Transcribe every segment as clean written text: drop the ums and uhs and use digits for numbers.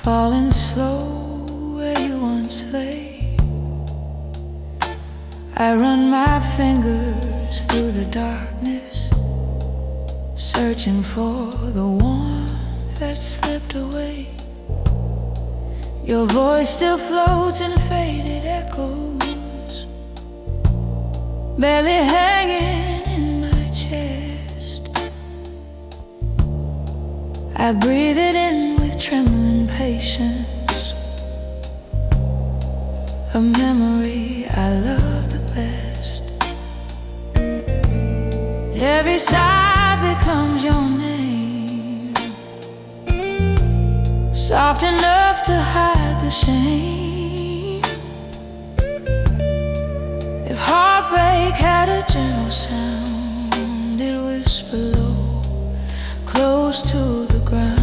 falling slow where you once lay. I run my fingers through the darkness, searching for the warmth that slipped away. Your voice still floats in faded echoes, barely hanging in my chest. I breathe it in with trembling patience, a memory I love the best. Every sigh becomes your name, soft enough to hide the shame. If heartbreak had a gentle sound, it'd whisper low, close to the ground.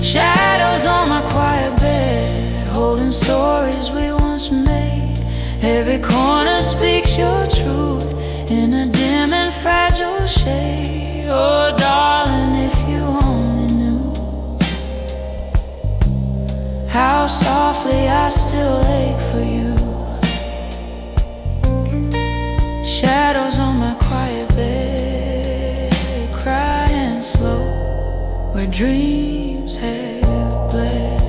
Shadows on my quiet bed, holding stories we once made. Every corner speaks your truth in a dim and fragile shade. Oh darling, if you only knew how softly I still ache for you. Shadows on my quiet bed, crying slow where dreams have bled.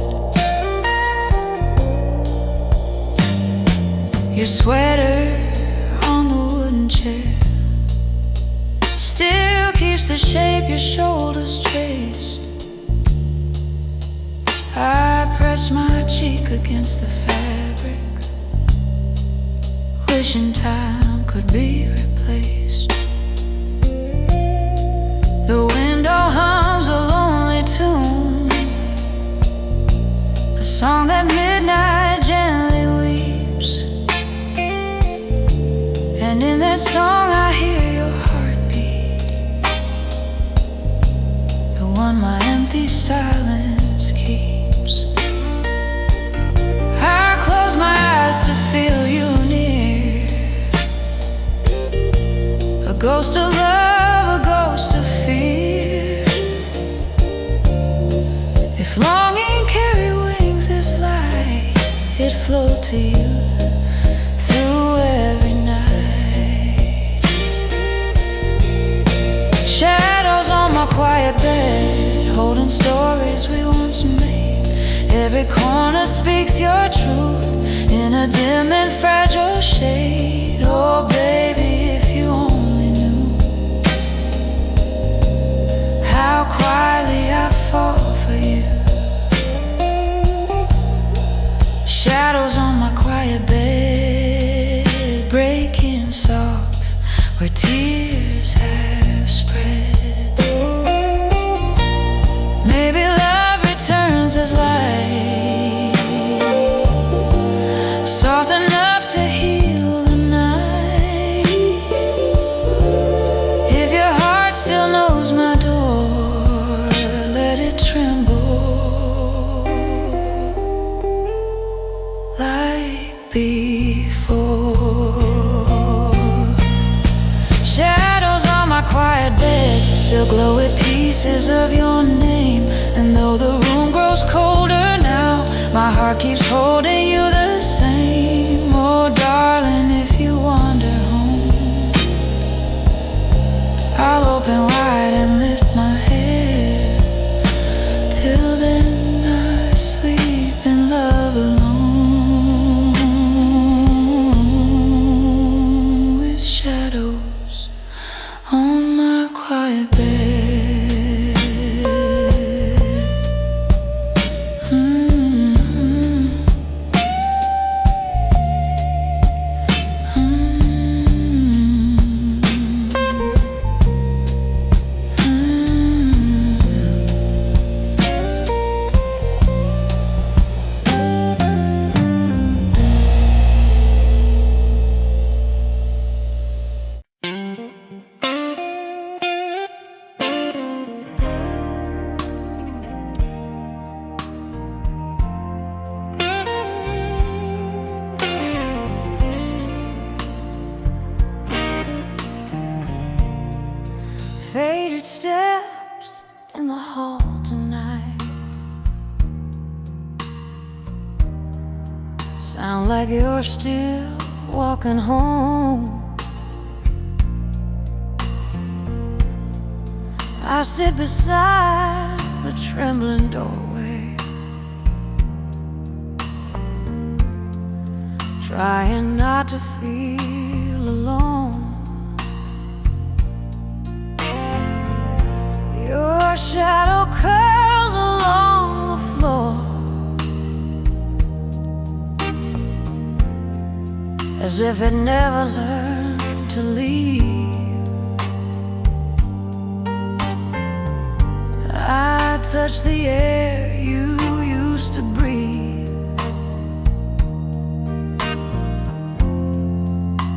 Your sweater on the wooden chair still keeps the shape your shoulders traced. I press my cheek against the fabric, wishing time could be replaced. The window hums a lonely tune, a song that midnight gently weeps. And in that song I hear your heartbeat, the one my empty silence keeps. I close my eyes to feel you near, a ghost of love, a ghost of fear. If longing carry wings as light, it float to you through every night. Shadows on my quiet bed, holding stories we once made. Every corner speaks your truth in a dim and fragile shade. Oh baby, if you only knew how quietly I fall for you. Shadows on my quiet bed, breaking soft where tears have spread. Maybe love returns as light, soft enough to heal the night. If your heart still knows my door, let it tremble like before. Shadows on my quiet bed still glow with pieces of your name. And though the room grows colder now, my heart keeps holding you the same. Oh darling, if you wander home, I'll open wide and lift my head. Till then I sleep in love alone, with shadows on my quiet bed. in the hall tonight. Sound like you're still walking home. I sit beside the trembling doorway, trying not to feel alone. Your shadow curls along the floor, as if it never learned to leave. I touch the air you used to breathe,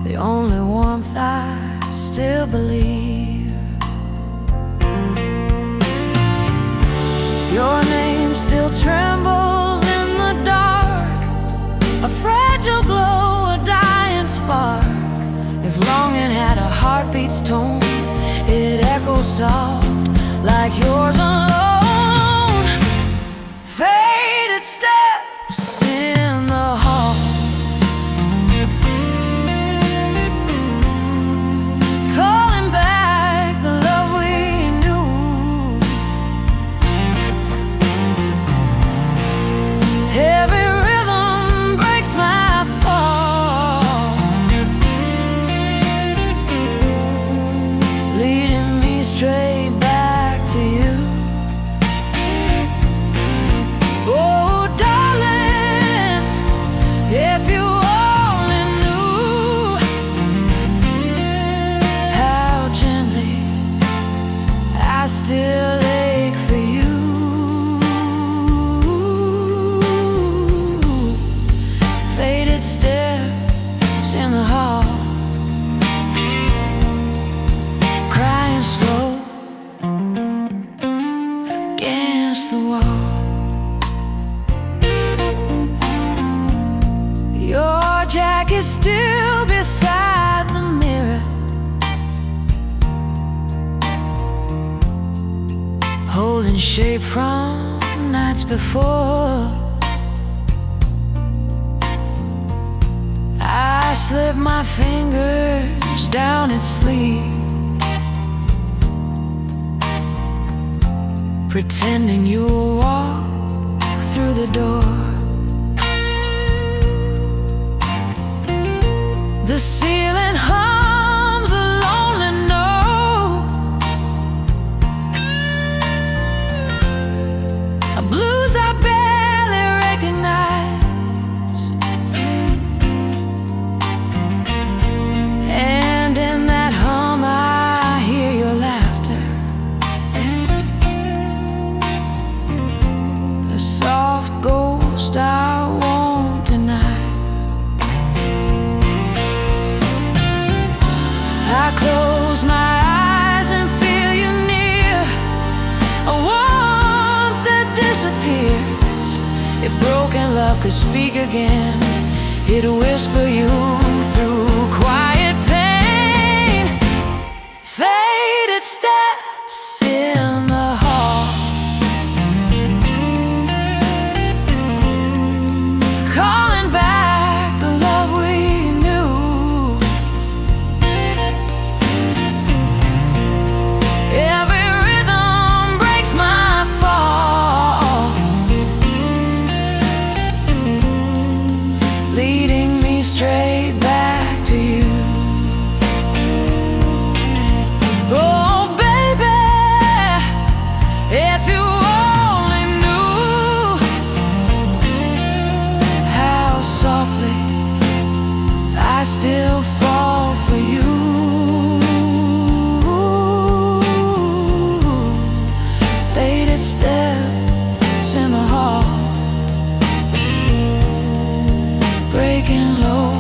the only warmth I still believe. Your name still trembles in the dark, a fragile glow, a dying spark. If longing had a heartbeat's tone, it echoes soft like yours alone. Faded steps in the hall, calling back the love we knew. Every rhythm breaks my fall, leading me straight back to you. Oh darling, if you only knew how gently I still ache for you. Faded steps in the hall, crying slow against the wall. Your jacket still beside the mirror, holding shape from nights before. I slip my fingers down its sleeve, pretending you'll walk through the door. The ceiling hums a lonely note, a blues I barely recognize. And in that hum I hear your laughter, a soft ghost I won't deny. I close my eyes and feel you near, a warmth that disappears. If broken love could speak again, it'd whisper you through quiet pain. Faded steps in the hall, calling back the love we knew. Every rhythm breaks my fall, leading me straight back to you. Oh baby, if you only knew how softly I still fall for you. Faded steps in the hall, breaking low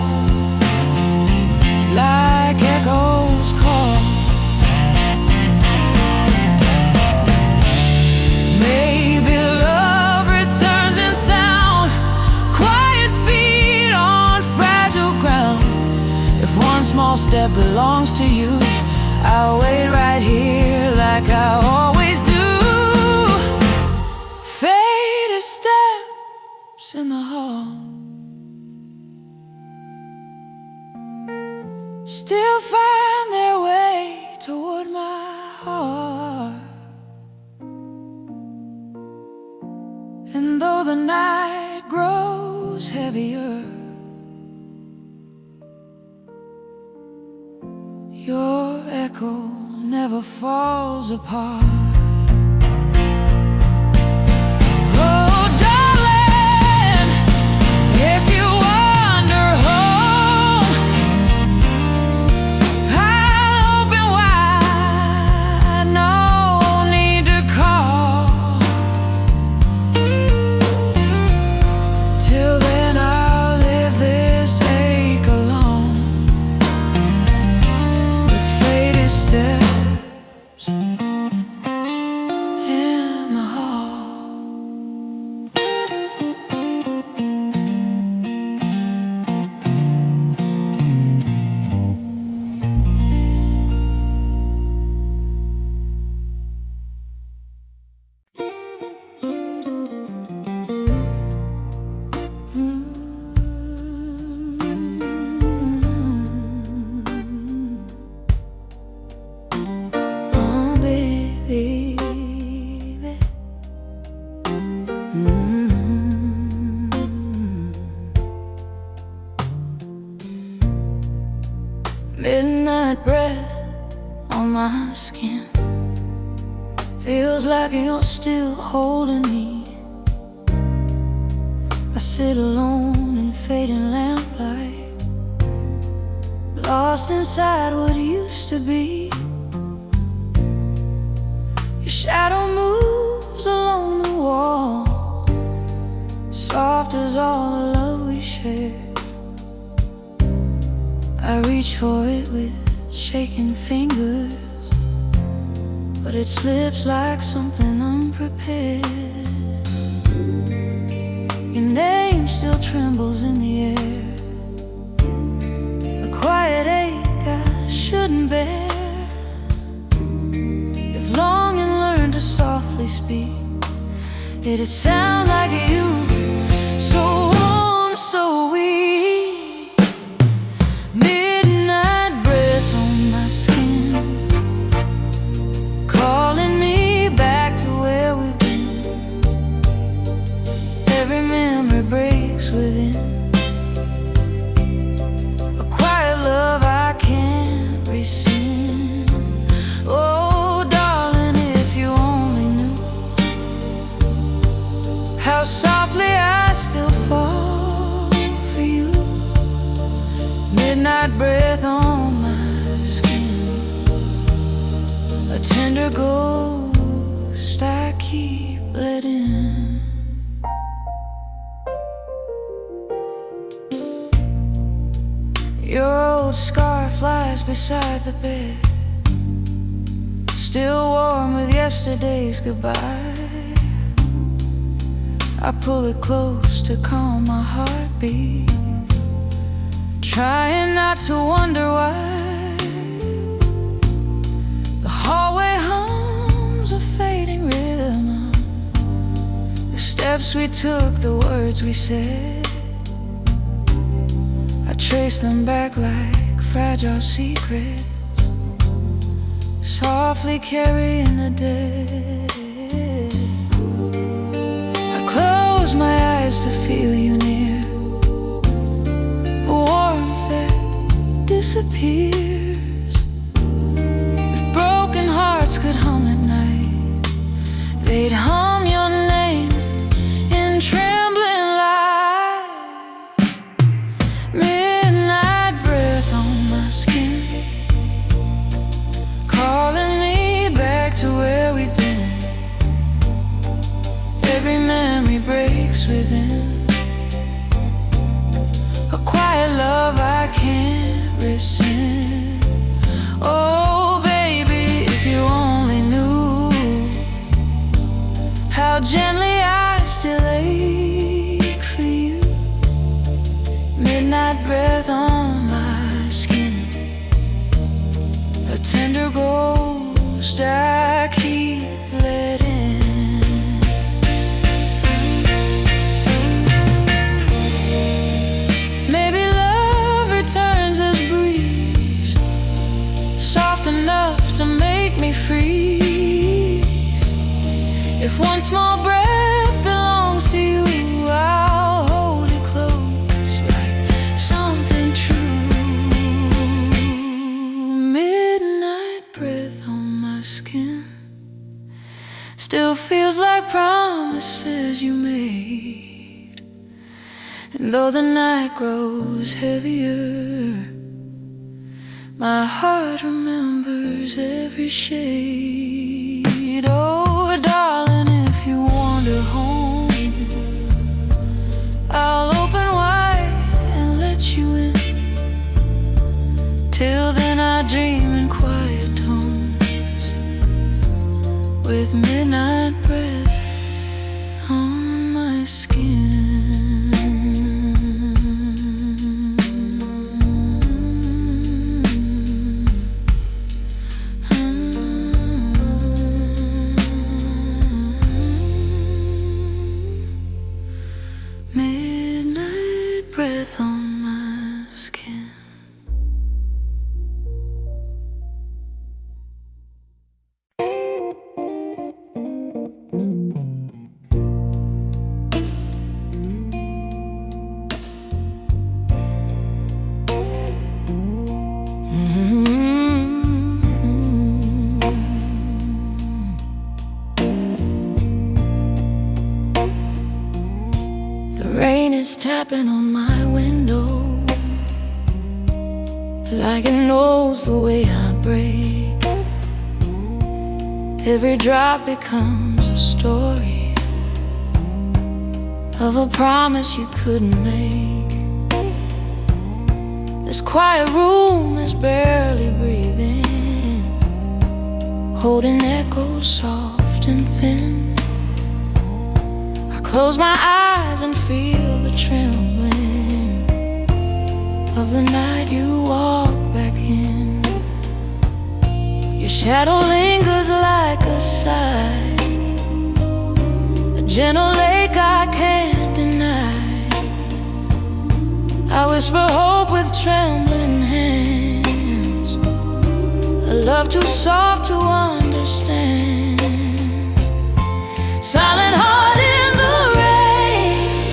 like echoes call. Maybe love returns in sound, quiet feet on fragile ground. If one small step belongs to you, I'll wait right here like I always do. though the night grows heavier, your echo never falls apart. Oh, darling, if you wander home, I'll open wide, no need to call. Till then I'll live this ache alone, with faded steps in the hall. Oh, baby. Midnight breath on my skin, feels like you're still holding me. I sit alone in fading lamplight, lost inside what used to be. Your shadow moves along the wall, soft as all the love we shared. I reach for it with shaking fingers, but it slips like something unprepared. Your name still trembles in the air, a quiet ache I shouldn't bear. If longing learned to softly speak, it'd sound like you, so warm, so weak. Midnight breath on my skin, calling me back to where we've been. Every memory breaks within, a quiet love I can't rescind. Oh, darling, if you only knew how softly I still fall for you. Midnight breath on my skin, a tender ghost I keep letting. Your old scarf lies beside the bed, still warm with yesterday's goodbye. I pull it close to calm my heartbeat, trying not to wonder why. The hallway hums a fading rhythm, the steps we took, the words we said. I trace them back like fragile secrets, softly carrying the dead. I close my eyes to feel you near, a warmth that disappears. If broken hearts could hum at night, they'd hum your name in trembling light. Midnight breath on my skin, calling me back to where we've been. Every memory breaks within, a quiet love I can't rescind. Oh, baby, if you only knew how gently I still ache for you. Midnight breath on my skin, a tender ghost I keep letting. Maybe love returns as breeze, soft enough to make me freeze. If one small breath belongs to you, still feels like promises you made. And though the night grows heavier, my heart remembers every shade. Oh, darling, if you wander home, I'll open wide and let you in. Till then I dream in quiet tones, with midnight breath on my skin. Midnight breath on my skin. Rain is tapping on my window, like it knows the way I break. Every drop becomes a story of a promise you couldn't make. This quiet room is barely breathing, holding echoes soft and thin. Close my eyes and feel the trembling of the night you walk back in. Your shadow lingers like a sigh, a gentle lake I can't deny. I whisper hope with trembling hands, a love too soft to understand. Silent heart in the rain,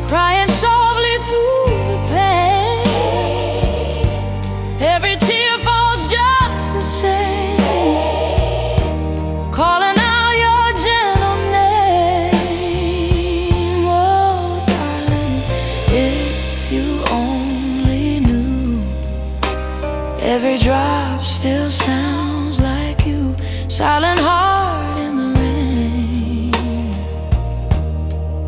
crying softly through the pain. Every tear falls just the same, calling out your gentle name. Oh, darling, if you only knew, every drop still sounds like you. Silent heart in the rain,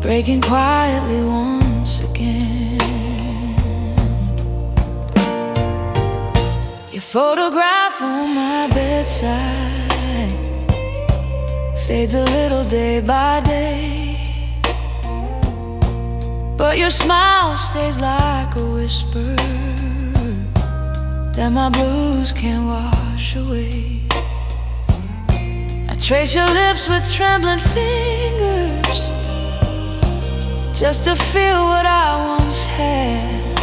breaking quietly once again. Your photograph on my bedside fades a little day by day, but your smile stays like a whisper that my blues can't wash away. I trace your lips with trembling fingers, just to feel what I once had.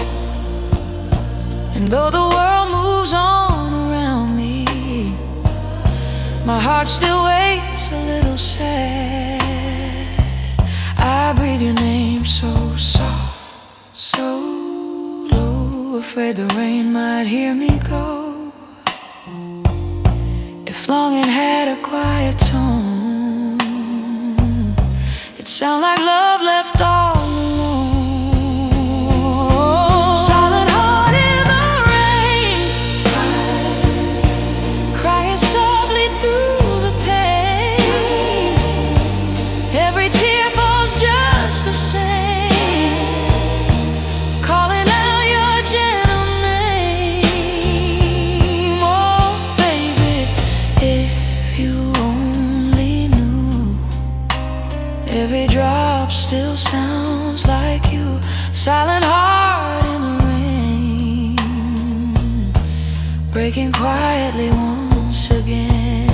And though the world moves on around me, my heart still waits a little sad. I breathe your name so soft, so low, afraid the rain might hear me go. If longing had a quiet tone, it'd sound like love left all alone. Silent heart in the rain, crying softly through the pain. Every tear falls just the same, calling out your gentle name. Oh, baby, if you only knew, every drop still sounds like you. Silent heart in the rain, breaking quietly once again.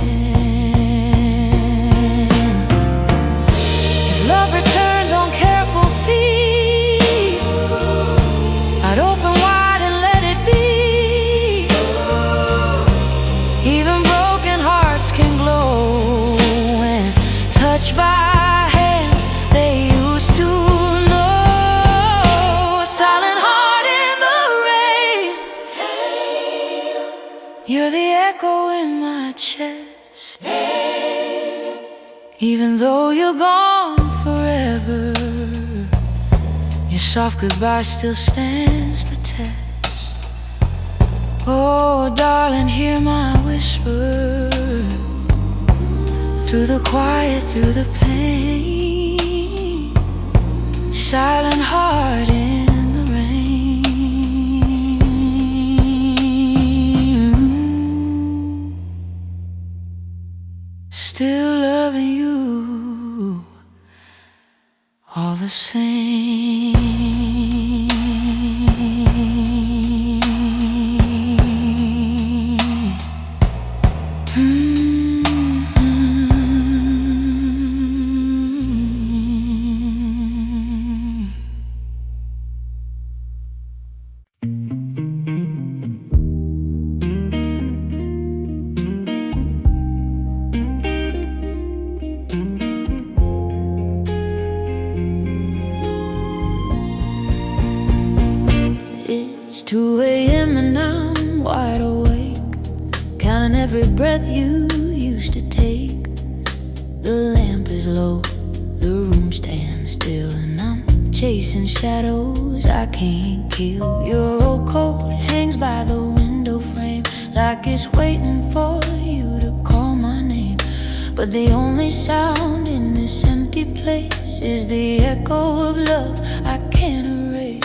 If love returns on careful feet, I'd open wide and let it be. Even broken hearts can glow when touched by hands they used to know. Silent heart in the rain, you're the echo in my chest. Even though you're gone forever, your soft goodbye still stands the test. Oh, darling, hear my whisper through the quiet, through the pain. Silent heart in the rain. Still loving you all the same. It's 2 a.m. and I'm wide awake, counting every breath you used to take. The lamp is low, the room stands still, and I'm chasing shadows I can't kill. Your old coat hangs by the window frame, like it's waiting for you to call my name. But the only sound in this empty place is the echo of love I can't erase.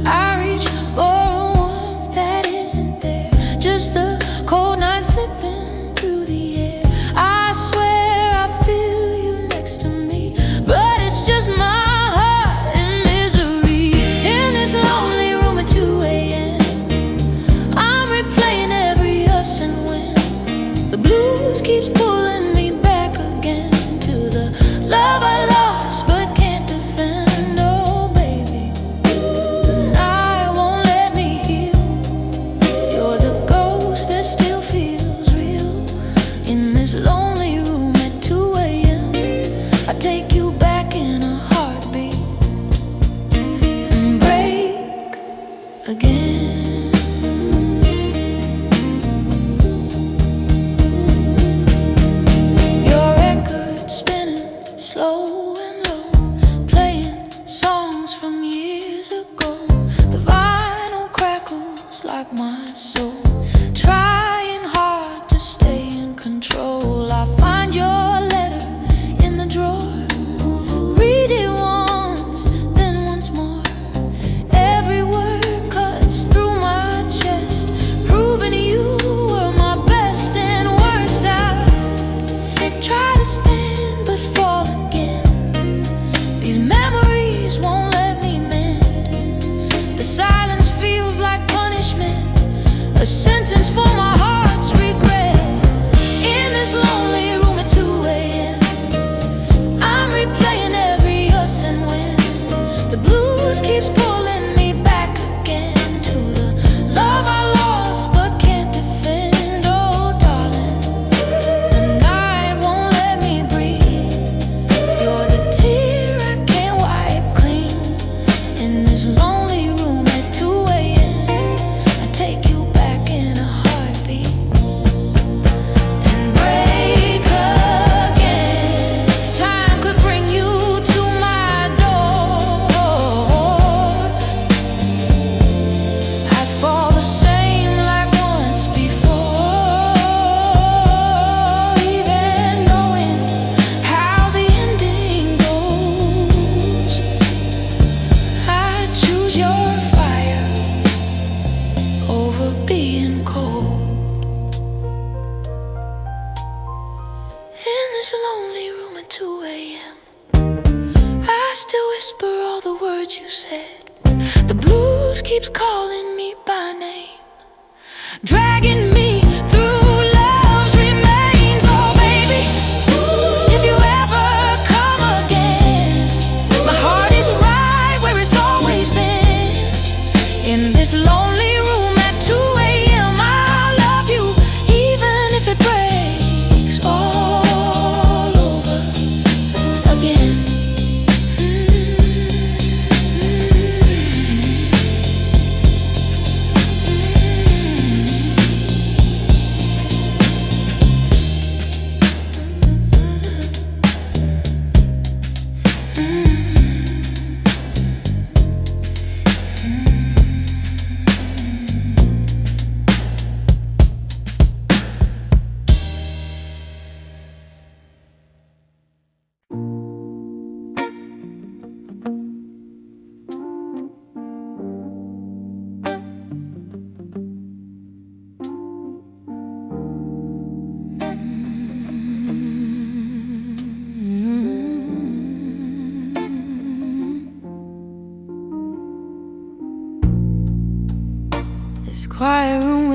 I reach for a warmth that isn't there, just the cold night slipping through the air. I swear I feel you next to me, but it's just my heart in misery. In this lonely room at 2 a.m., I'm replaying every us and when. The blues keeps pulling me back again to the love I lost but can't defend. Oh baby, the night won't let me heal. You're the ghost that still feels real. In this lonely room at 2 a.m., I take you back in a heartbeat and break again. Your record spinning slow and low, playing songs from years ago. The vinyl crackles like my soul, trying hard to stay in control. I find your letter in the drawer, read it once, then once more. Every word cuts through my chest, proving you were my best and worst. I try to stand but fall again. These memories won't let me mend. The silence feels like punishment, a sentence for my heart's regret. In this lonely room at 2 a.m., I'm replaying every us and when. The blues keeps pulling me back again to the love I lost but can't defend. Oh darling, the night won't let me breathe. You're the tear I can't wipe clean. In this lonely room at 2 a.m., I take you back in a heartbeat and break again. If time could bring you to my door, I'd fall the same like once before. Even knowing how the ending goes, I'd choose your fire over being cold. In this lonely room at 2 a.m., I still whisper all the words you said. The blues keeps calling me by name, dragging me through love's remains. Oh baby, if you ever come again, my heart is right where it's always been. In this lonely room at 2 a.m., I'll love you even if it breaks all over again.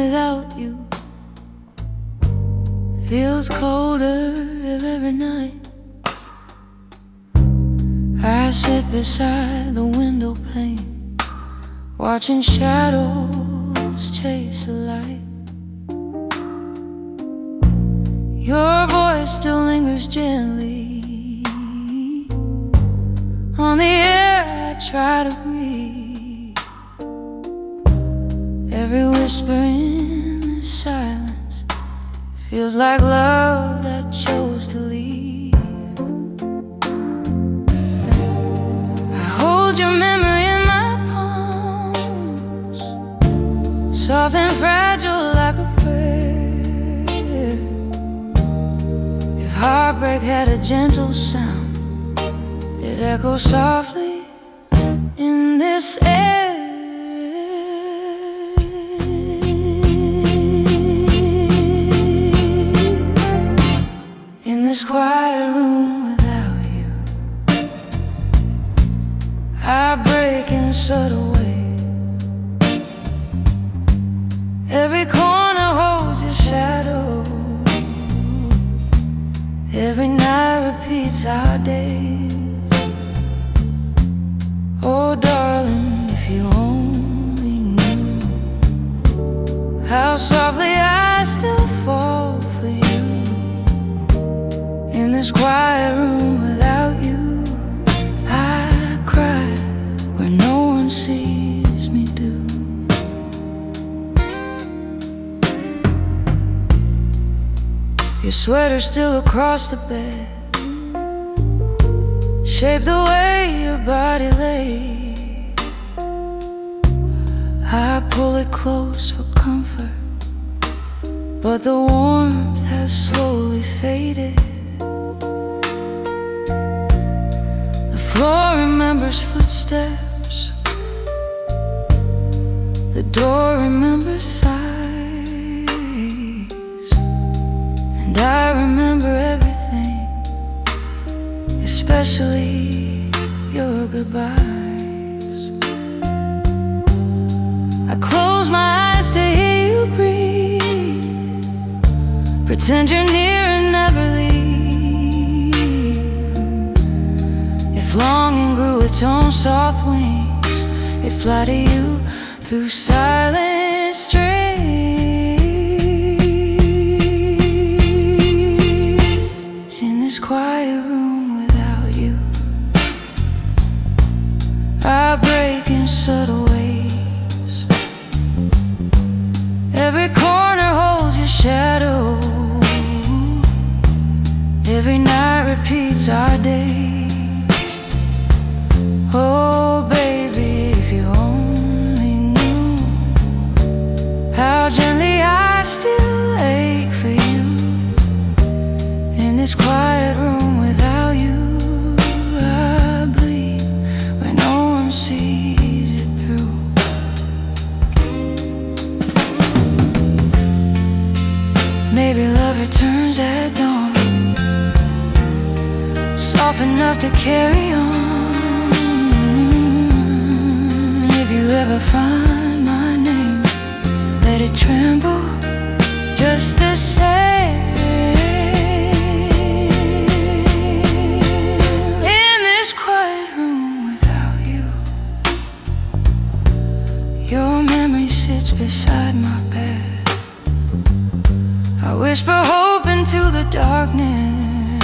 without you feels colder every night. I sit beside the window pane, watching shadows chase the light. Your voice still lingers gently on the air I try to breathe. Every whisper in the silence feels like love that chose to leave. I hold your memory in my palms, soft and fragile like a prayer. If heartbreak had a gentle sound, it echoes softly in this air. In this quiet room without you, I break in subtle ways. Every corner holds your shadow. Every night repeats our days. Oh darling, if you only knew how softly I still fall for you. In this quiet room without you, I cry where no one sees me do. Your sweater still across the bed, shape the way your body lay. I pull it close for comfort, but the warmth has slowly faded. The floor remembers footsteps, the door remembers sighs, and I remember everything, especially your goodbyes. I close my eyes to hear you breathe, pretend you're near and never leave. If longing grew its own soft wings, it'd fly to you through silent streets. In this quiet room without you, I break in subtle ways. Every corner holds your shadow. Every night repeats our days. Oh baby, if you only knew how gently I still ache for you. In this quiet room without you, I bleed when no one sees it through. Maybe love returns at dawn, soft enough to carry on. If you ever find my name, let it tremble just the same. In this quiet room without you, your memory sits beside my bed. I whisper hope into the darkness,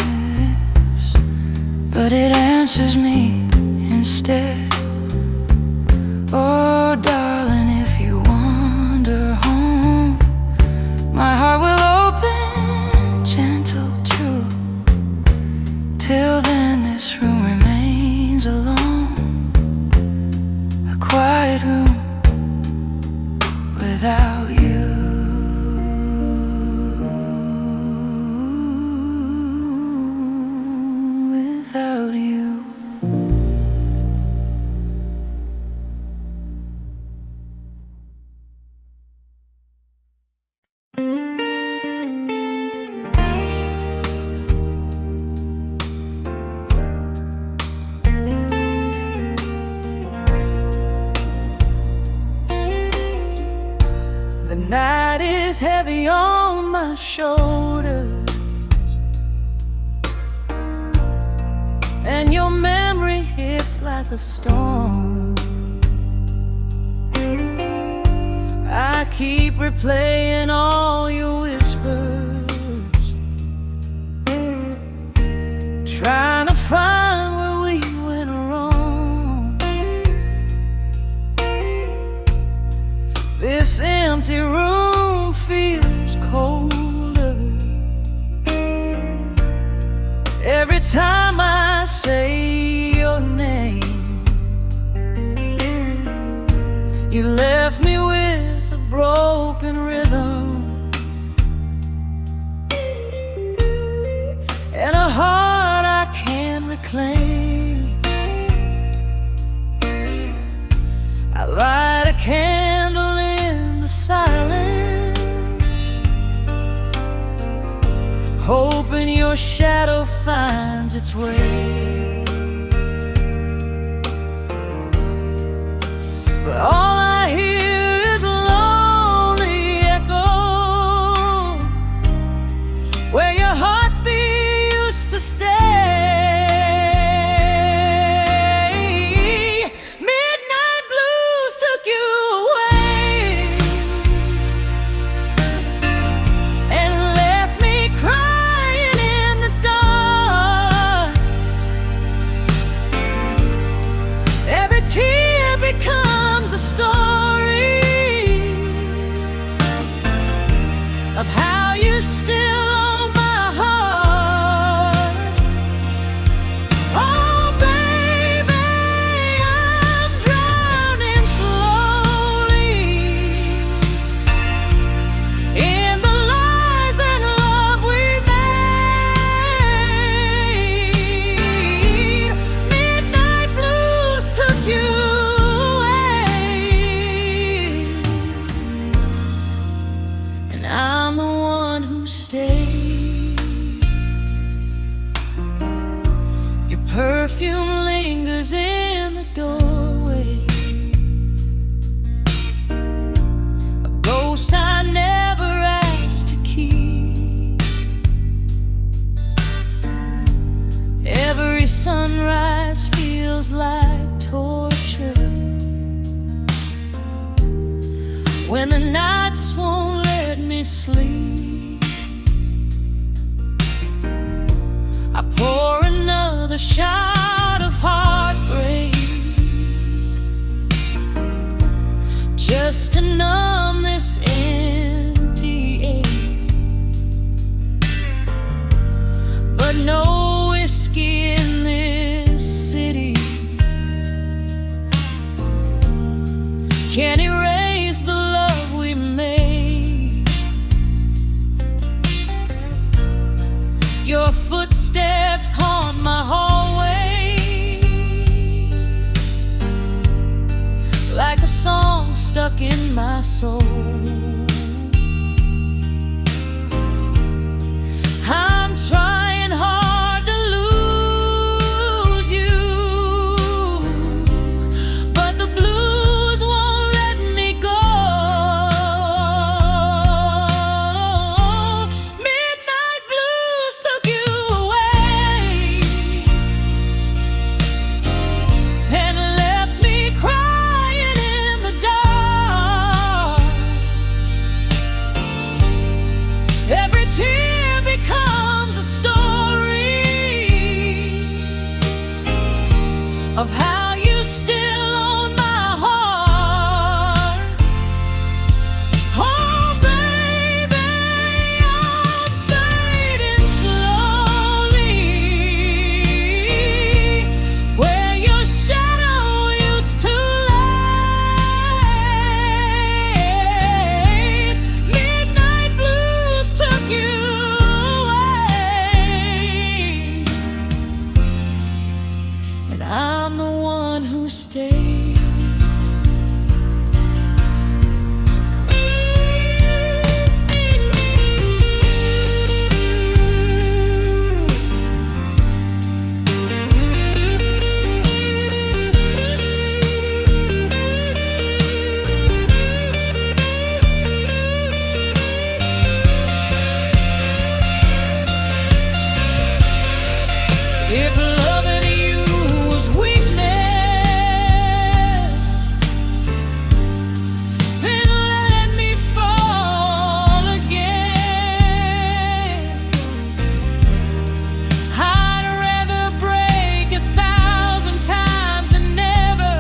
but it answers me instead. Oh darling, if you wander home, my heart will open, gentle, true. Till then this room remains alone, a quiet room without you. Without you. heavy on my shoulders, and your memory hits like a storm. I keep replaying all your whispers, trying to find where we went wrong. This empty room feels colder every time I say your name. You left me with a broken rhythm and a heart I can't reclaim. I light a candle in the silence, hoping your shadow finds its way. But all I hear is a lonely echo where your heartbeat used to stay. Midnight blues took you away and left me crying in the dark. Every tear becomes a story of how you still own my heart. Oh baby, I'm drowning slowly in the lies and love we made. Midnight blues took you away, and I'm the one who stayed. Your perfume lingers in the doorway, a ghost I never asked to keep. Every sunrise feels like torture when the nights won't let me sleep. I pour another shot of heartbreak just to numb this empty ache. But no whiskey in this city can erase the love we made. Your footsteps haunt my hallway like a song stuck in my soul. I'm trying hard to lose you, but the blues won't let me go. Midnight blues took you away and left me crying in the dark. If loving you was weakness, then let me fall again. I'd rather break 1,000 times and never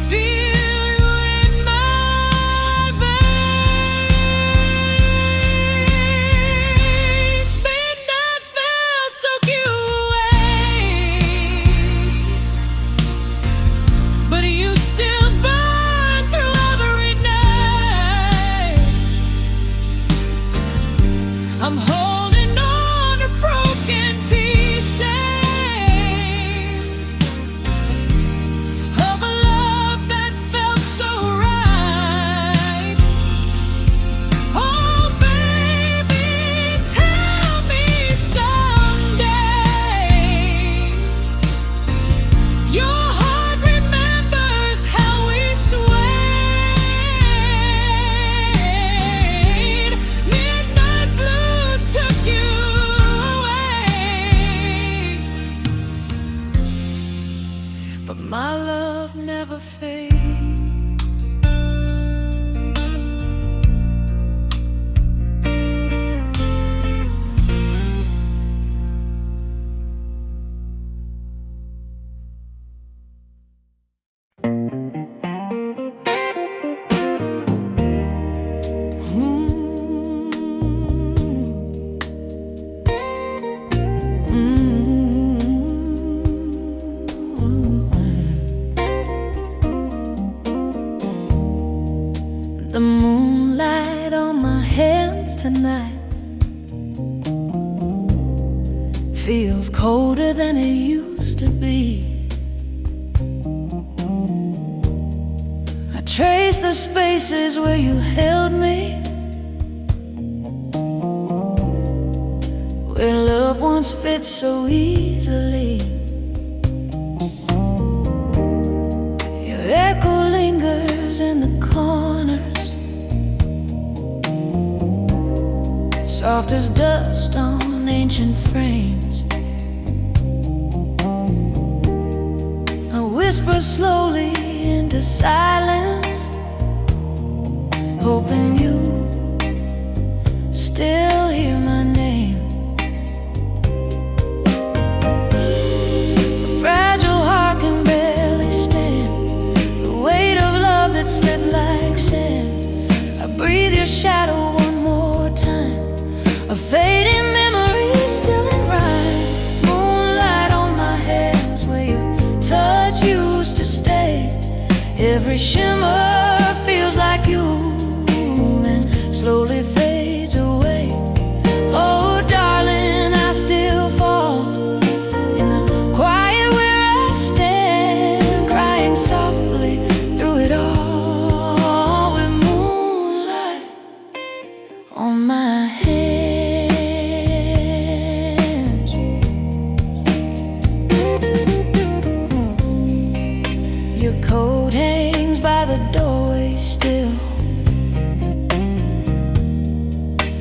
feel you in my veins. Midnight bells took you away, but you still burn through every night. I'm holding on to broken pieces of a love that felt so right. Oh, baby, tell me someday your heart remembers how we swayed. Midnight blues took you away, but my love never fades. The moonlight on my hands tonight feels colder than it used to be. I trace the spaces where you held me, where love once fit so easily. Your echo lingers in the corners, soft as dust on ancient frames. I whisper slowly into silence, hoping you still hear my name. A fragile heart can barely stand the weight of love that slipped like sand. I breathe your shadow one more time, a fading memory still in rhyme. Moonlight on my hands where your touch used to stay. Every shimmer feels like you and slowly fades away. Oh darling, I still fall in the quiet where I stand, crying softly through it all, with moonlight on my hands. Your coat hangs by the doorway still,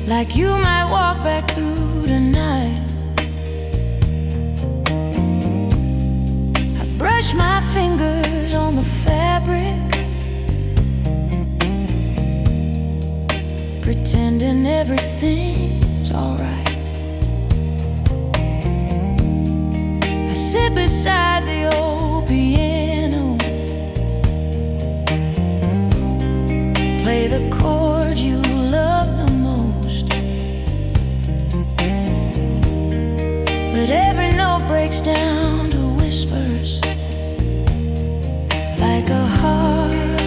like you might walk back through tonight. I brush my fingers on the fabric, pretending everything's alright. I sit beside the old piano, play the chord you love the most, but every note breaks down to whispers, like a heart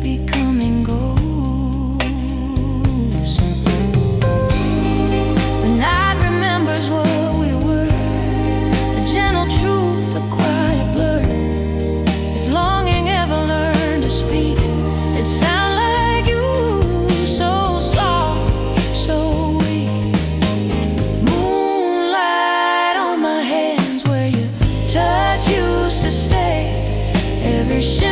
becoming ghost. The night remembers what we were, a gentle truth, a quiet blur. If longing ever learned to speak, it sound like you, so soft, so weak. Moonlight on my hands where your touch used to stay. Every shimmer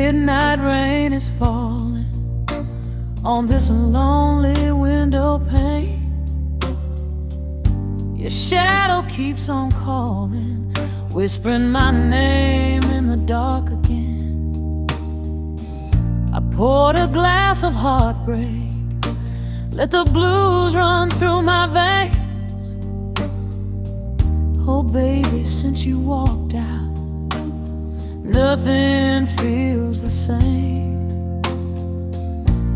Midnight rain is falling on this lonely window pane. Your shadow keeps on calling, whispering my name in the dark again. I poured a glass of heartbreak, let the blues run through my veins. Oh baby, since you walked out, nothing feels the same.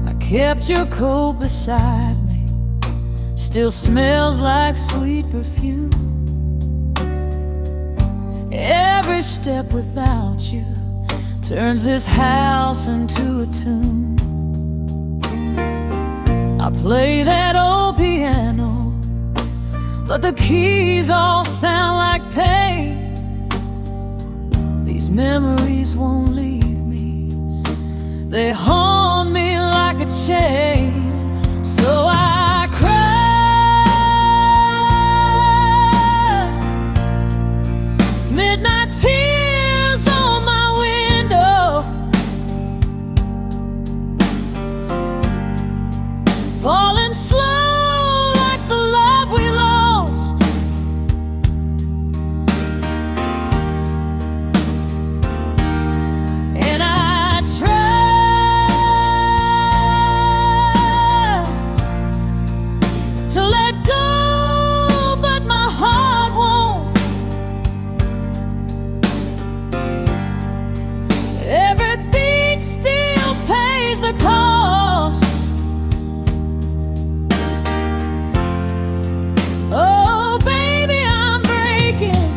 I kept your coat beside me, still smells like sweet perfume. Every step without you turns this house into a tomb. I play that old piano, but the keys all sound like pain. These memories won't leave me, they haunt me like a chain. So I cry, midnight tears on my window, falling slow like the love we lost. And I try to let go, but my heart won't. Every beat still pays the cost. Oh baby, I'm breaking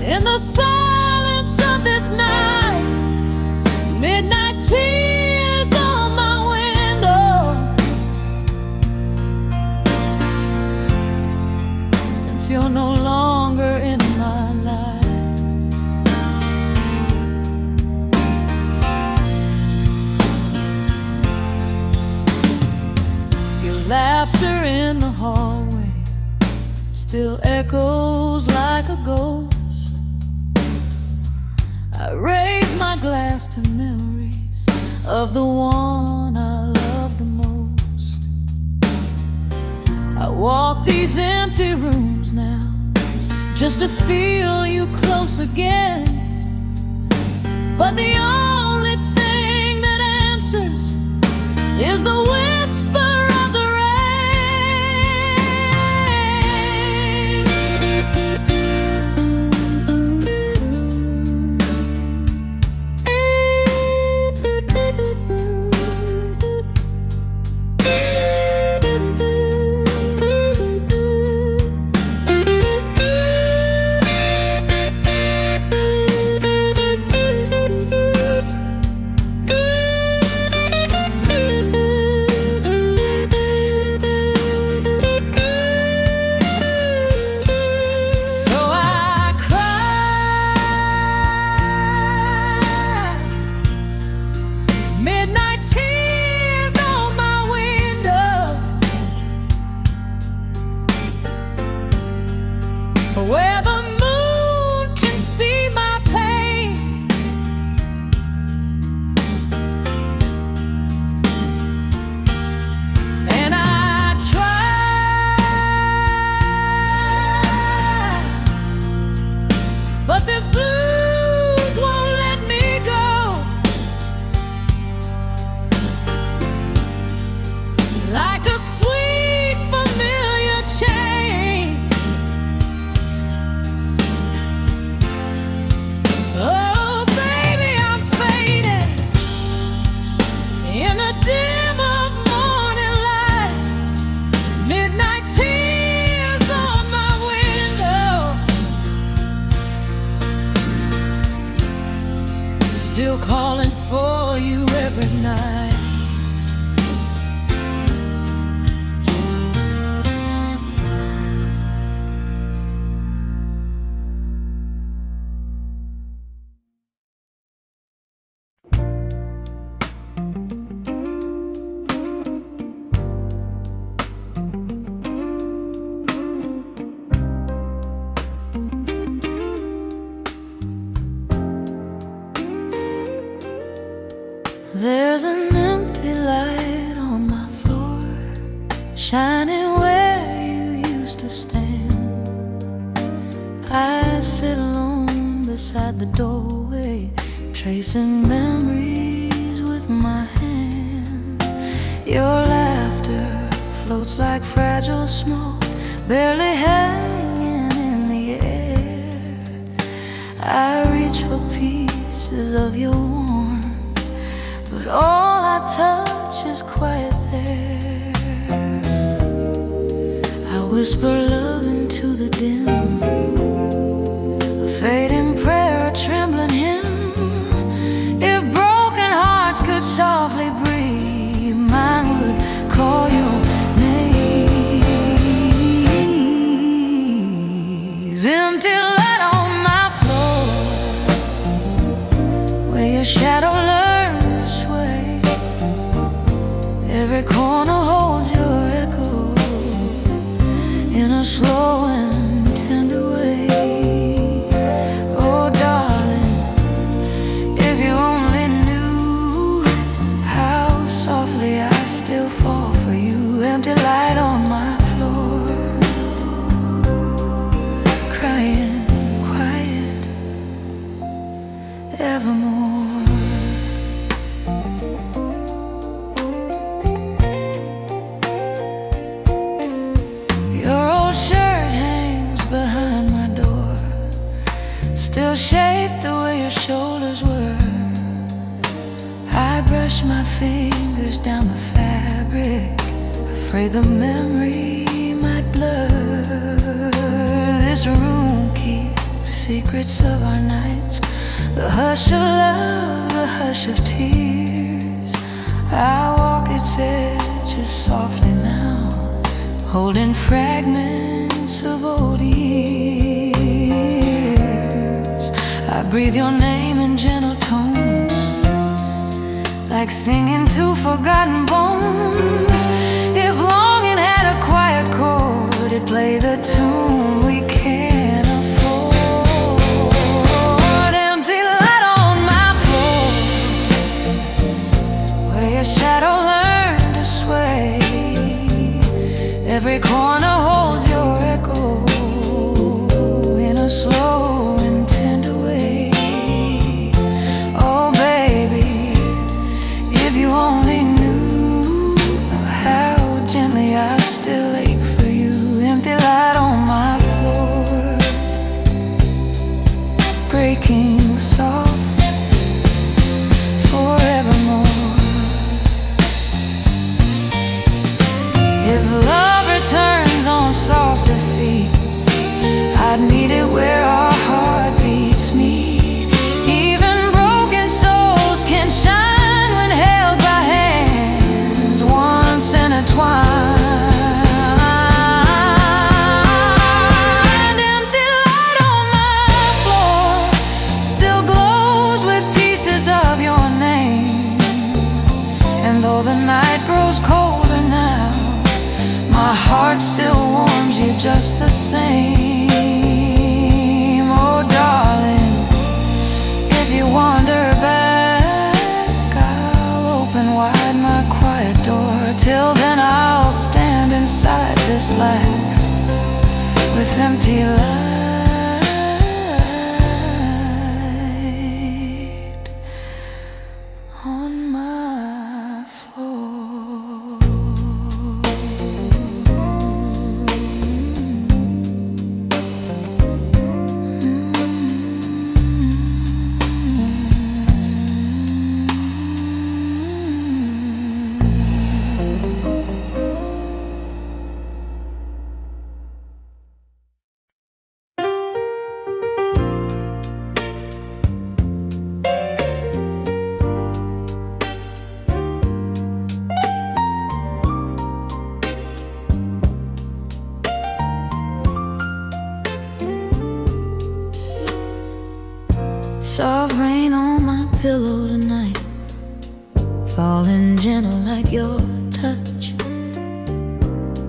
in the silence of this night. Midnight tears on my window, since you're no longer in my life. Your laughter in the hallway still echoes like a ghost. I raise my glass to memories of the one I love the most. I walk these empty rooms now just to feel you close again. But the only thing that answers is the whisper of the rain. So I cry, midnight tears on my window, where the moon can see my pain. And I try, but this blues won't let me go. Like a sweet familiar chain. Oh baby, I'm fading in the dim of morning light. Midnight tears on my window, still calling for you every night. There's an empty light on my floor, shining where you used to stand. I sit alone beside the doorway, tracing memories with my hand. Your laughter floats like fragile smoke, barely hanging in the air. I reach for pieces of your warmth, but all I touch is quiet there. I whisper love into the dim, a fading prayer, a trembling hymn. If broken hearts could softly breathe, mine would call your name. Empty light on my floor, where your shadow learned to sway. Every corner holds your echo in a slow and tender way. Oh darling, if you only knew how softly I still fall for you. Empty light on my floor, crying quiet evermore. Your old shirt hangs behind my door, still shaped the way your shoulders were. I brush my fingers down the fabric, afraid the memory might blur. This room keeps secrets of our nights, the hush of love, the hush of tears. I walk its edges softly now, holding fragments of old years. I breathe your name in gentle tones, like singing to forgotten bones. If longing had a quiet chord, it'd play the tune we can't afford. Empty light on my floor, where your shadow learned to sway. Every corner holds your echo in a slow and tender way. Oh baby, if you only knew how gently I still ache for you. Empty light on my floor, breaking soft forevermore. If love returns on softer feet, I'd meet it where our heartbeats meet. Even broken souls can shine when held by hands once intertwined. Empty light on my floor still glows with pieces of your name. And though the night grows colder now, my heart still warms you just the same. Oh darling, if you wander back, I'll open wide my quiet door. Till then I'll stand inside this light with empty light on my floor. Soft rain on my pillow tonight, falling gentle like your touch.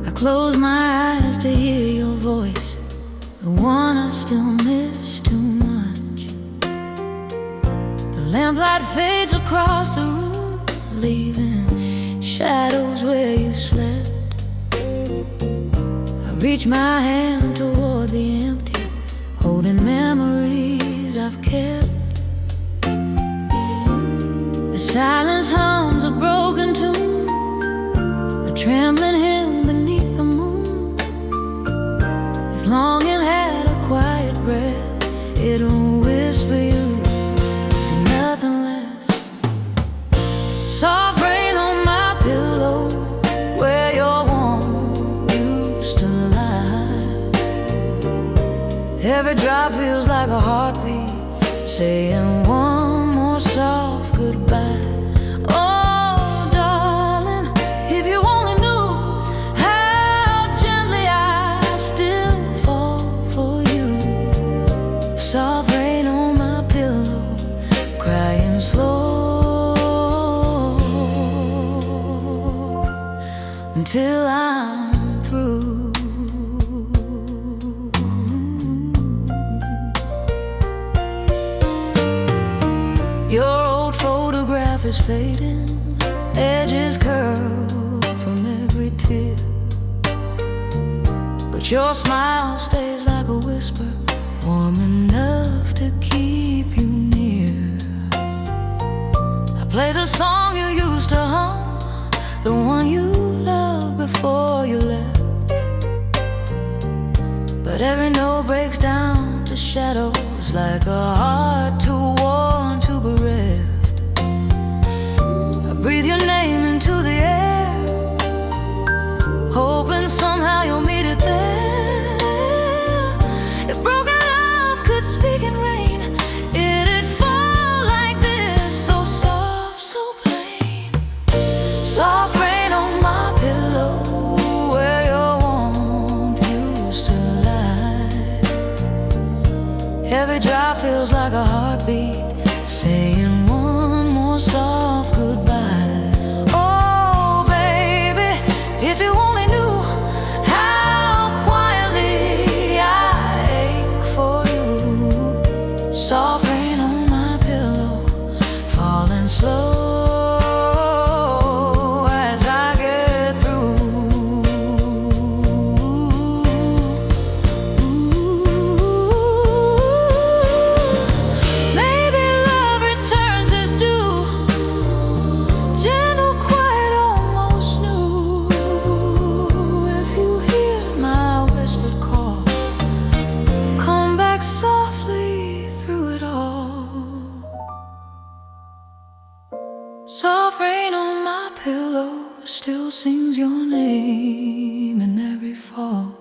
I close my eyes to hear your voice, the one I still miss too much. The lamplight fades across the room, leaving shadows where you slept. I reach my hand toward the empty, holding memories I've kept. The silence hums a broken tune, a trembling hymn beneath the moon. If longing had a quiet breath, it'll whisper you and nothing less. Soft rain on my pillow, where your warmth used to lie. Every drop feels like a heartbeat, saying one more soft goodbye. Oh, darling, if you only knew how gently I still fall for you. Soft rain on my pillow, crying slow until I'm through. Your old photograph is fading, edges curl from every tear, but your smile stays like a whisper, warm enough to keep you near. I play the song you used to hum, the one you loved before you left, but every note breaks down to shadows like a heart too worn to bereft. I breathe your name into the air, hoping somehow you'll meet it there. If broken love could speak in rain, it'd fall like this, so soft, so plain. Soft rain on my pillow, where your warmth used to lie. Every drop feels like a heartbeat, saying one more soft goodbye. Oh, baby, if you only knew how quietly I ache for you. Soft rain on my pillow, falling slow as I get through. Maybe love returns its due, gentle, quiet, almost new. If you hear my whispered call, come back softly through it all. Soft rain on my pillow still sings your name in every fall.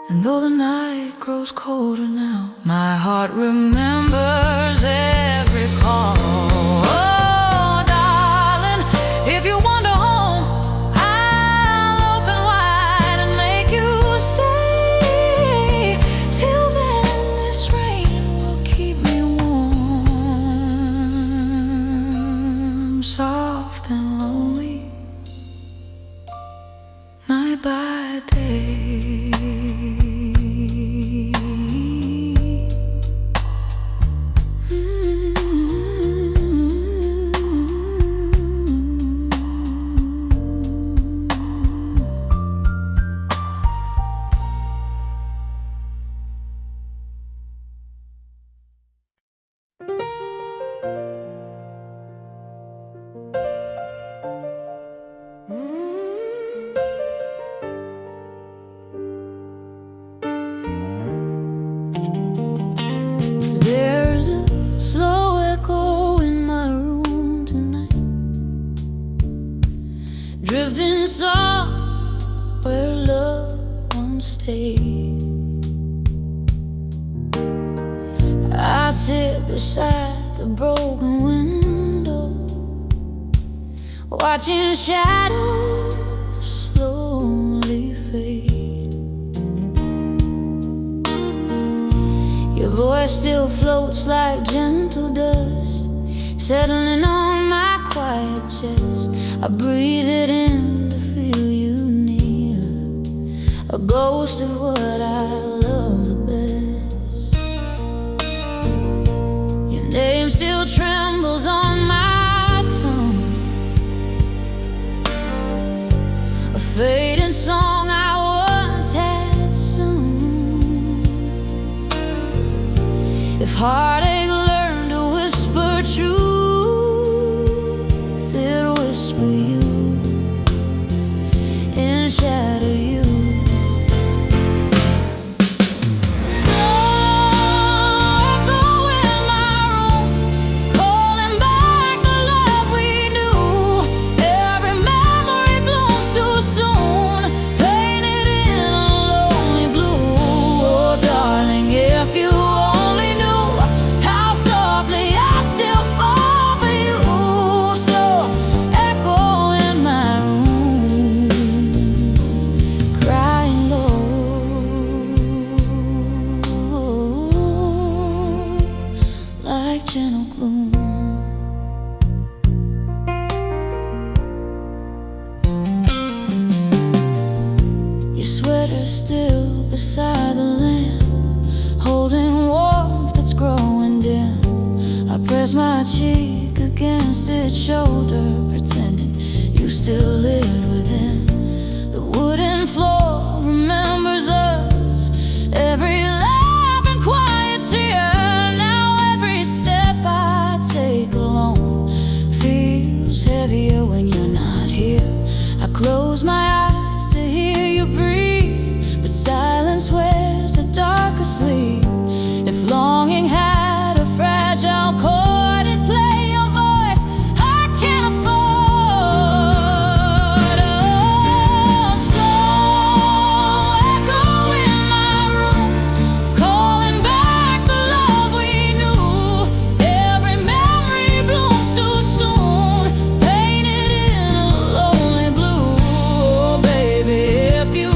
And though the night grows colder now, my heart remembers every call. Oh, darling, if you wander home, I'll open wide and make you stay. Till then, this rain will keep me warm, soft and lonely, night by day. There's a slow echo in my room tonight, drifting soft where love once stayed. I sit beside the broken window, watching shadows slowly fade. Your voice still floats like gentle dust, settling on my quiet chest. I breathe it in to feel you near, a ghost of what I love the best. Your name still trembles on my If heartache learned to whisper truth, it'll whisper you and shatter you. Still beside the lamp, holding warmth that's growing dim. I press my cheek against its shoulder, pretending you still live within. The wooden floor remembers us, every laugh and quiet tear. Now every step I take alone feels heavier when you're not here. I close my eyes to hear you breathe, but silence wears a darker sleep. If longing had a fragile chord, it'd play your voice I can't afford. Oh, slow echo in my room, calling back the love we knew. Every memory blooms too soon, painted in a lonely blue. Oh, baby, if you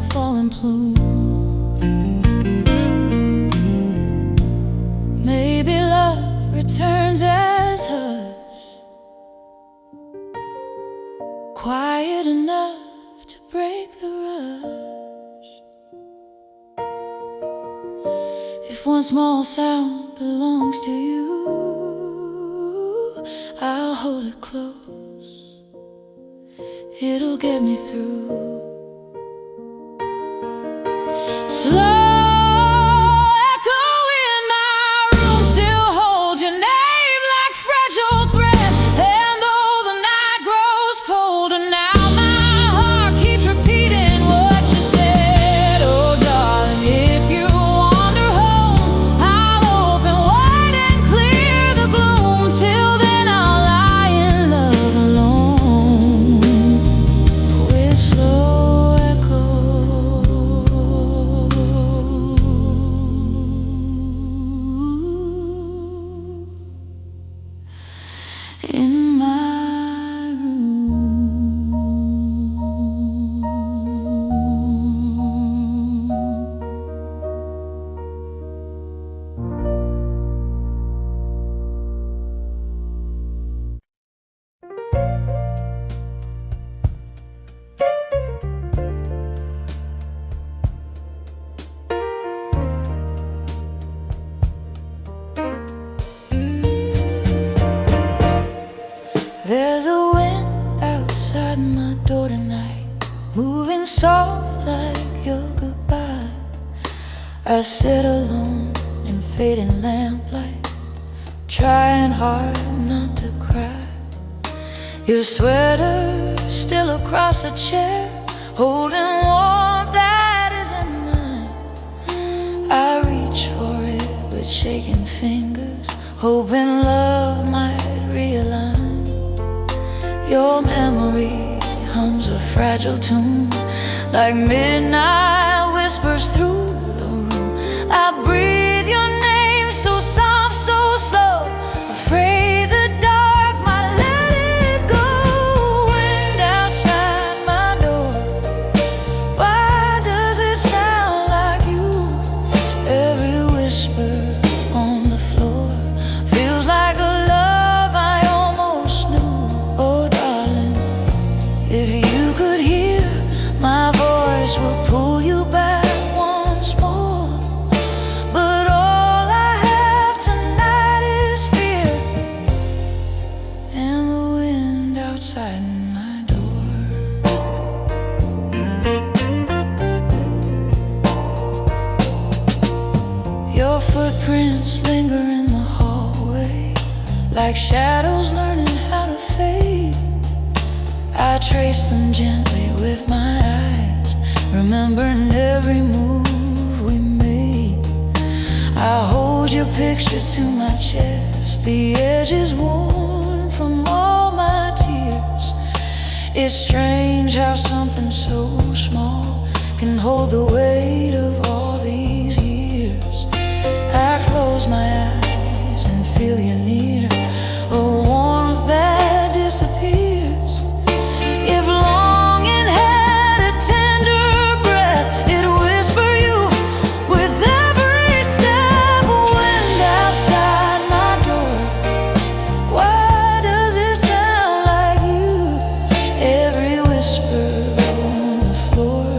falling plume. Maybe love returns as hush, quiet enough to break the rush. If one small sound belongs to you, I'll hold it close. It'll get me through. Slow echo in my room, still hold your name like fragile thread. And though the night grows colder now, my heart keeps repeating what you said. Oh darling, if you wander home, I'll open wide and clear the gloom. Till then I'll lie in love alone with slow echo in my room. There's a wind outside my door tonight, moving soft like your goodbye. I sit alone in fading lamplight, trying hard not to cry. Your sweater still across the chair, holding warmth that isn't mine. I reach for it with shaking fingers, hoping love might realign. Your memory hums a fragile tune, like midnight whispers through the room. I breathe your name so soft, so slow, afraid the dark might let it go. Wind outside my door, why does it sound like you? Every whisper on the floor feels like a love I almost knew. Oh darling, if you could hear my voice, will pull you back one footprints linger in the hallway, like shadows learning how to fade. I trace them gently with my eyes, remembering every move we made. I hold your picture to my chest, the edge is worn from all my tears. It's strange how something so small can hold the weight of all these years. I close my eyes and feel you near, a warmth that disappears. If longing had a tender breath, it'd whisper you with every step. Wind outside my door, why does it sound like you? Every whisper on the floor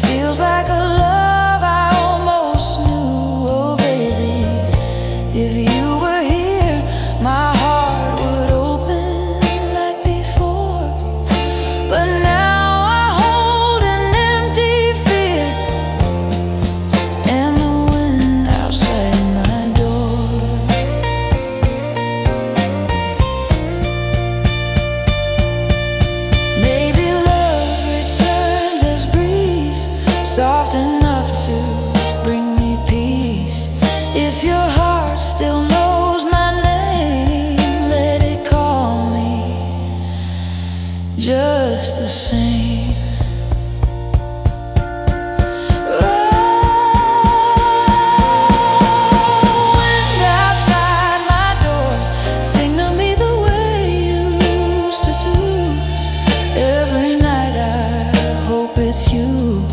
feels like a love I almost knew. Oh baby, if you were here, my heart would open like before. But now I hold an empty fear, and the wind outside my door. Maybe love returns as breeze, soft enough to bring me peace. If your heart still knows my name, let it call me just the same. Wind outside my door, sing to me the way you used to do. Every night I hope it's you,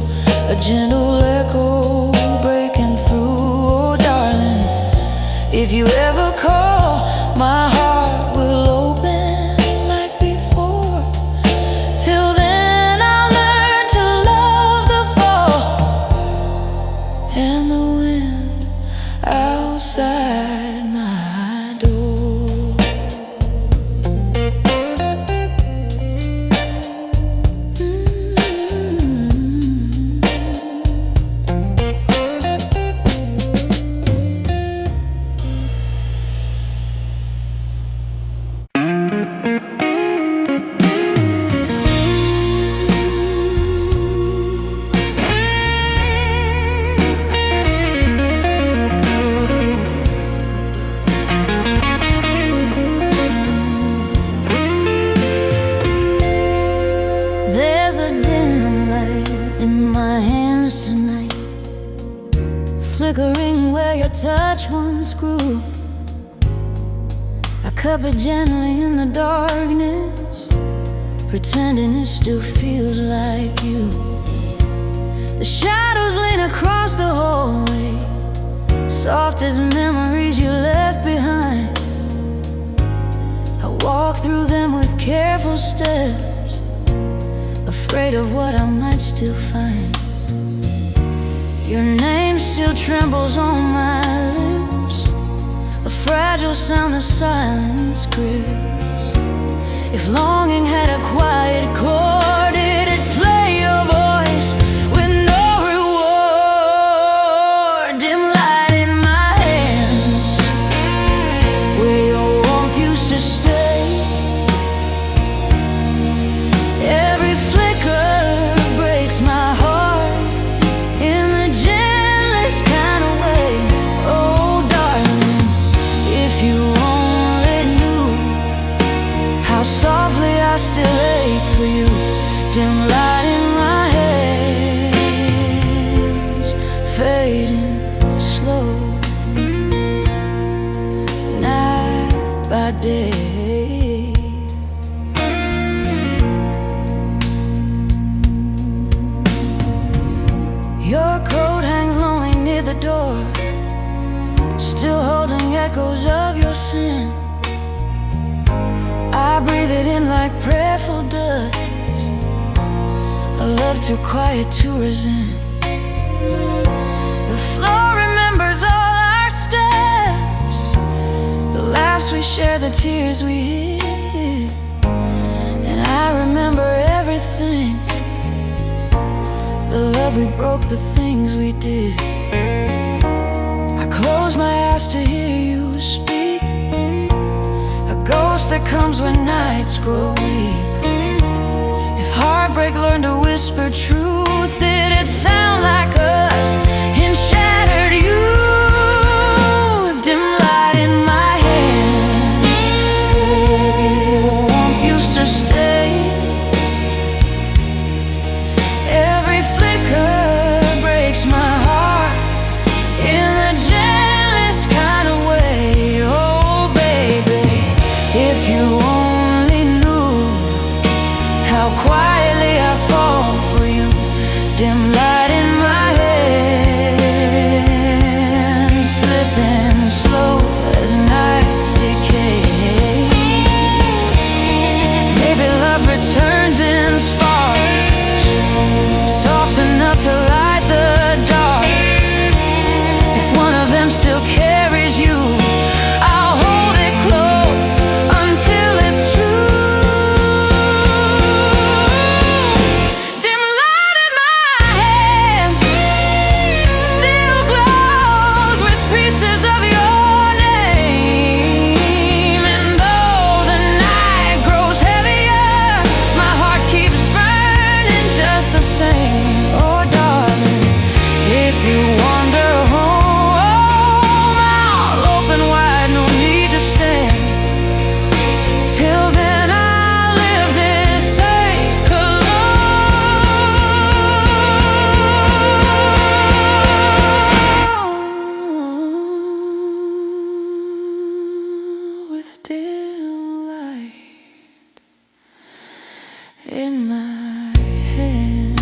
a gentle echo breaking through. Oh darling, if you ever call, my heart will open like before. Till then I'll learn to love the fall and the wind outside my door. There's a dim light in my hands tonight, flickering where your touch once grew. I cup it gently in the darkness, pretending it still feels like you. The shadows lean across the hallway, soft as memories you left behind. I walk through them with careful steps, afraid of what I might still find. Your name still trembles on my lips, a fragile sound the silence grips. If longing had a quiet chord, it'd play your voice with no reward. Dim light in my hands, where your warmth used to stay. Every flicker breaks my heart in the gentlest kind of way. Oh darling, if you only knew how softly I still ache for you. Dim light in my hands, fading slow, night by day. Your coat hangs lonely near the door, still holding echoes of your sin. I breathe it in like prayerful dust, a love too quiet to resent. The floor remembers all our steps, the laughs we share, the tears we hid. And I remember everything, the love we broke, the things we did. I close my that comes when nights grow weak. If heartbreak learned to whisper truth, it'd sound like us in shattered youth. Dim light in my hands, baby, warmth used to stay. Every flicker breaks my heart in the gentlest kind of way. Oh baby, if you only knew how quietly I fall for you. Dim light in my head, slipping slow as nights decay. Maybe love returns in sparks, soft enough to light the dark. If one of them still carries you, I'll hold it close until it's true. Dim light in my hands still glows with pieces of your name. And though the night grows heavier, my heart keeps burning just the same. Oh darling, if you wander home, I'll open wide, no need to stand. Till then I'll live this ache alone, with dim light in my hands.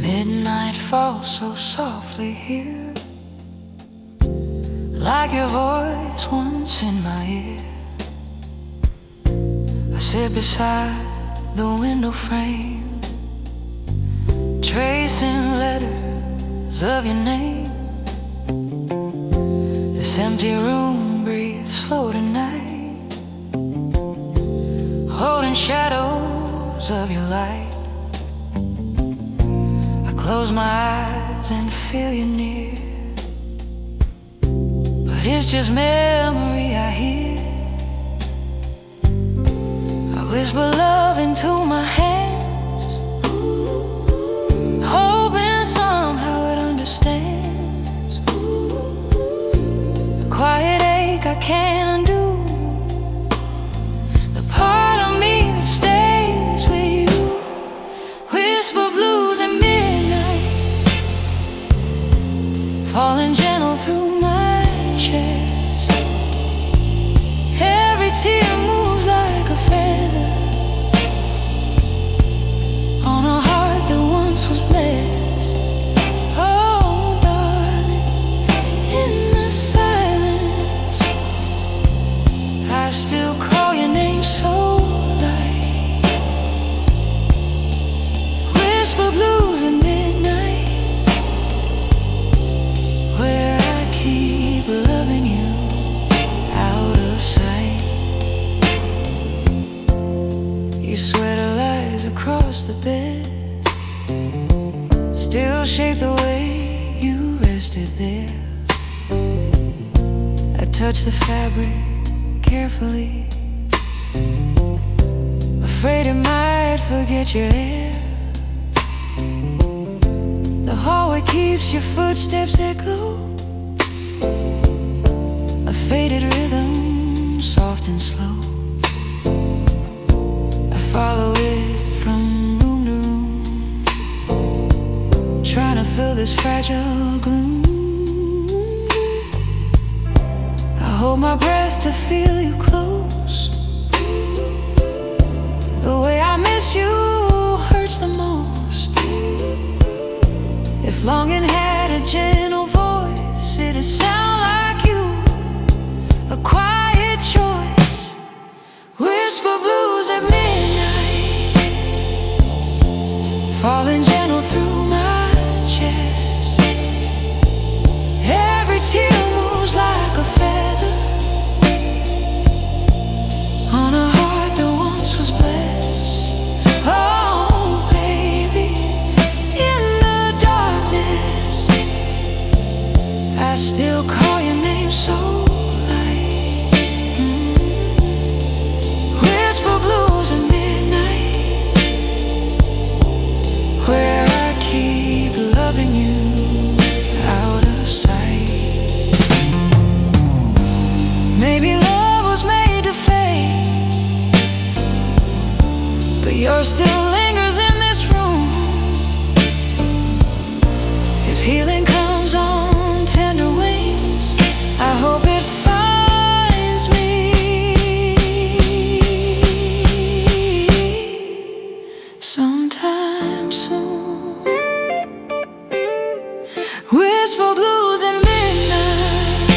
Midnight falls so softly here, like your voice once in my ear. I sit beside the window frame, tracing letters of your name. This empty room breathes slow tonight, holding shadows of your light. Close my eyes and feel you near, but it's just memory I hear. I whisper love into my hands, hoping somehow it understands. The quiet ache I can't undo, the part of me that stays with you. Whisper blues and falling gentle through my chest. Every tear moves like a feather on a heart that once was blessed. Oh darling, in the silence I still call your name so light. Whisper blues and midnight, where I keep loving you out of sight. Your sweater lies across the bed, still shape the way you rested there. I touch the fabric carefully, afraid it might forget your hair. The hallway keeps your footsteps echo, a faded rhythm, soft and slow. I follow it from room to room, trying to fill this fragile gloom. I hold my breath to feel you close, The way I miss you hurts the most. If longing had a gentle voice, it'd sound like you, a quiet choice. Whisper blues at midnight, falling gentle through my chest. Every tear moves like a feather on a heart that once was blessed. Oh, baby, in the darkness, I still call your name so light. Whisper blues at midnight, where I keep loving you out of sight. Maybe love was made to fade, but yours still lingers in this room. If healing comes on tender wings, I hope it finds me sometime soon. Whisper blues at midnight,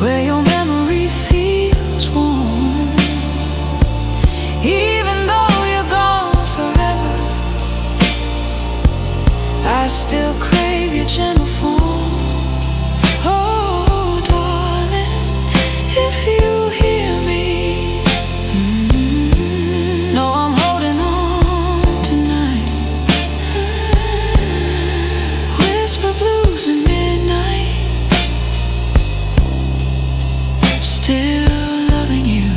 where your memory feels warm. Even though you're gone forever, I still crave your gentle form. Oh, darling, if you hear me, know I'm holding on tonight. Whisper blues at midnight, still loving you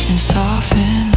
and soften